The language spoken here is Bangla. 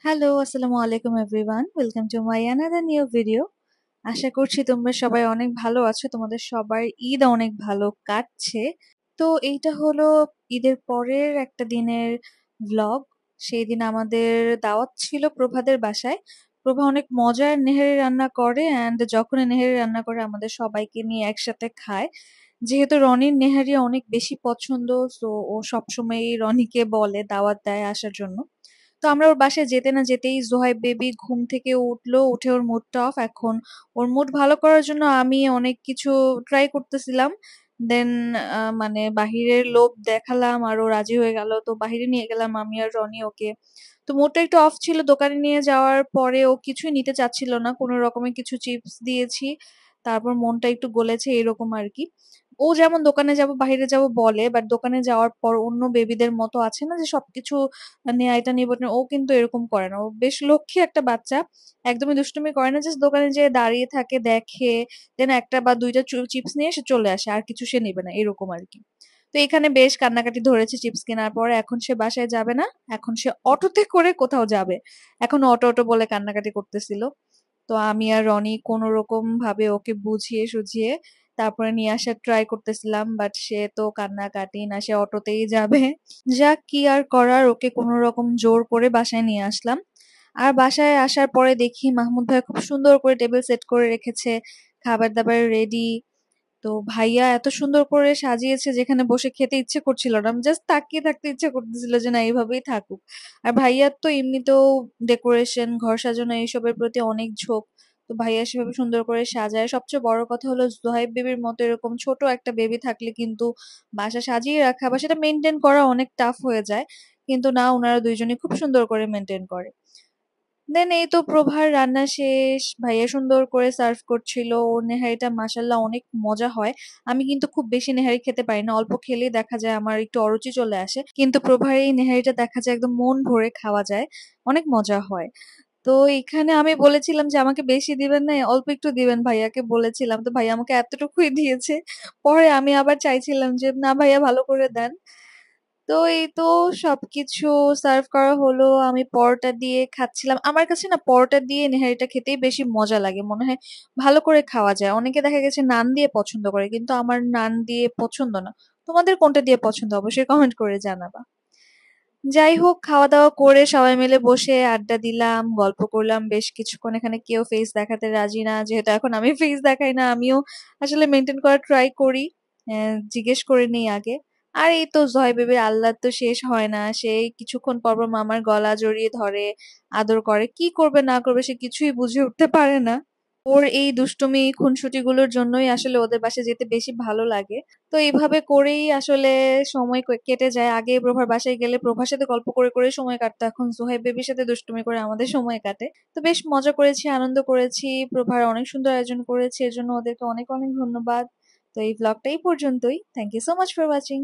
হ্যালো, আসসালামু আলাইকুম everyone. Welcome to my another new video. আশা করছি তোমরা সবাই অনেক ভালো আছো। তোমাদের সবার ঈদ অনেক ভালো কাটছে। তো এইটা হলো ঈদের পরের একটা দিনের ভ্লগ। সেই দিন আমাদের দাওয়াত ছিল প্রভাদের বাসায়। প্রভা অনেক মজার নেহেরি রান্না করে অ্যান্ড যখনই নেহেরি রান্না করে আমাদের সবাইকে নিয়ে একসাথে খায়। যেহেতু রনির নেহারি অনেক বেশি পছন্দ, সো ও সবসময়ই রনিকে বলে, দাওয়াত দেয় আসার জন্য। তো আমরা ওর বাসায় যেতে না যেতেই জোহাইব বেবি ঘুম থেকে উঠলো, উঠে ওর মুডটা অফ। এখন ওর মুড ভালো করার জন্য আমি অনেক কিছু ট্রাই করতেছিলাম। দেন মানে বাহিরের লোভ দেখালাম আর ও রাজি হয়ে গেল। তো বাহিরে নিয়ে গেলাম আমি আর রনি ওকে। তো মুডটা একটু অফ ছিল, দোকানে নিয়ে যাওয়ার পরে ও কিছুই নিতে চাচ্ছিল না, কোনো রকমের কিছু চিপস দিয়েছি, তারপর মনটা একটু গলেছে এরকম আর কি। ও যেমন দোকানে যাব বাইরে যাব বলে, বাট দোকানে যাওয়ার পর অন্য বেবিদের মতো আছে না যে সবকিছু নেয়া এটা নিব না, ও কিন্তু এরকম করে না। ও বেশ লক্ষ্মী একটা বাচ্চা, একদমই দুষ্টুমি করে না। জাস্ট দোকানে যেয়ে দাঁড়িয়ে থাকে, দেখে, দেন একটা বা দুইটা চিপস নিয়ে সে চলে আসে, আর কিছু সে নেবে না এরকম আর কি। তো এখানে বেশ কান্নাকাটি ধরেছে চিপস কেনার পরে। এখন সে বাসায় যাবে না, এখন সে অটোতে করে কোথাও যাবে। এখন অটো অটো বলে কান্নাকাটি করতেছিল। তো আমি আর রনি কোনো রকম ভাবে ওকে বুঝিয়ে সুঝিয়ে তারপরে নিয়ে আসার ট্রাই করতেছিলাম, বাট সে তো কান্নাকাটি না, সে অটোতেই যাবে। যাক, কি আর করার, ওকে কোনো রকম জোর করে বাসায় নিয়ে আসলাম। আর বাসায় আসার পরে দেখি মাহমুদ ভাই খুব সুন্দর করে টেবিল সেট করে রেখেছে, খাবার দাবার রেডি। তো ভাইয়া এত সুন্দর করে সাজিয়েছে, যেখানে বসে খেতে ইচ্ছে করছিল না, জাস্ট তাকিয়ে থাকতে ইচ্ছে করতেছিল যে না এইভাবেই থাকুক। আর ভাইয়ার তো এমনিতেও ডেকোরেশন, ঘর সাজানো এইসবের প্রতি অনেক ঝোঁক। তো ভাইয়া সেভাবে সুন্দর করে সাজায়। সবচেয়ে বড় কথা হলো জোহাইব বেবির মতো এরকম ছোট একটা বেবি থাকলে কিন্তু বাসা সাজিয়ে রাখা বা সেটা মেনটেন করা অনেক টাফ হয়ে যায়। কিন্তু না, ওনারা দুইজনই খুব সুন্দর করে মেনটেন করে। দেন এই তো প্রভার রান্না শেষ, ভাইয়া সুন্দর করে সার্ভ করছিল। ওর নেহারিটা মাসাল্লাহ অনেক মজা হয়। আমি কিন্তু খুব বেশি নেহারি খেতে পারি না, অল্প খেলেই দেখা যায় আমার একটু অরুচি চলে আসে, কিন্তু প্রভার এই নেহারিটা দেখা যায় একদম মন ভরে খাওয়া যায়, অনেক মজা হয়। তো এখানে আমি বলেছিলাম যে আমাকে বেশি দিবেন না, অল্প একটু দিবেন, ভাইয়াকে বলেছিলাম। তো ভাইয়া আমাকে এতটুকুই দিয়েছে। পরে আমি আবার চাইছিলাম যে না ভাইয়া ভালো করে দেন। তো এই তো সবকিছু সার্ভ করা হলো, আমি পরোটা দিয়ে খাচ্ছিলাম। আমার কাছে না পরোটা দিয়ে নেহারিটা খেতেই বেশি মজা লাগে, মনে হয় ভালো করে খাওয়া যায়। অনেকে দেখা গেছে নান দিয়ে পছন্দ করে, কিন্তু আমার নান দিয়ে পছন্দ না। তোমাদের কোনটা দিয়ে পছন্দ অবশ্যই কমেন্ট করে জানাবা। যাই হোক, খাওয়া দাওয়া করে সবাই মিলে বসে আড্ডা দিলাম, গল্প করলাম বেশ কিছুক্ষণ। এখানে কেউ ফেস দেখাতে রাজি না, যেহেতু এখন আমি ফেস দেখাই না, আমিও আসলে মেনটেন করার ট্রাই করি। জিজ্ঞেস করে নিই আগে। আর এই তো জয় বেবির আল্লাহ তো শেষ হয় না, সেই কিছুক্ষণ পর পর মামার গলা জড়িয়ে ধরে, আদর করে। কি করবে না করবে সে কিছুই বুঝে উঠতে পারে না। ওর এই দুষ্টুমি খুনসুটি গুলোর জন্যই আসলে ওদের বাসায় যেতে বেশি ভালো লাগে। তো এইভাবে করেই আসলে সময় কেটে যায়। আগে প্রভার বাসায় গেলে প্রভার সাথে গল্প করে করে সময় কাটতো, এখন সোহেব বেবির সাথে দুষ্টুমি করে আমাদের সময় কাটে। তো বেশ মজা করেছি, আনন্দ করেছি। প্রভার অনেক সুন্দর আয়োজন করেছে, এর জন্য ওদেরকে অনেক অনেক ধন্যবাদ। তো এই ব্লগটা এই পর্যন্তই। Thank you so much for watching.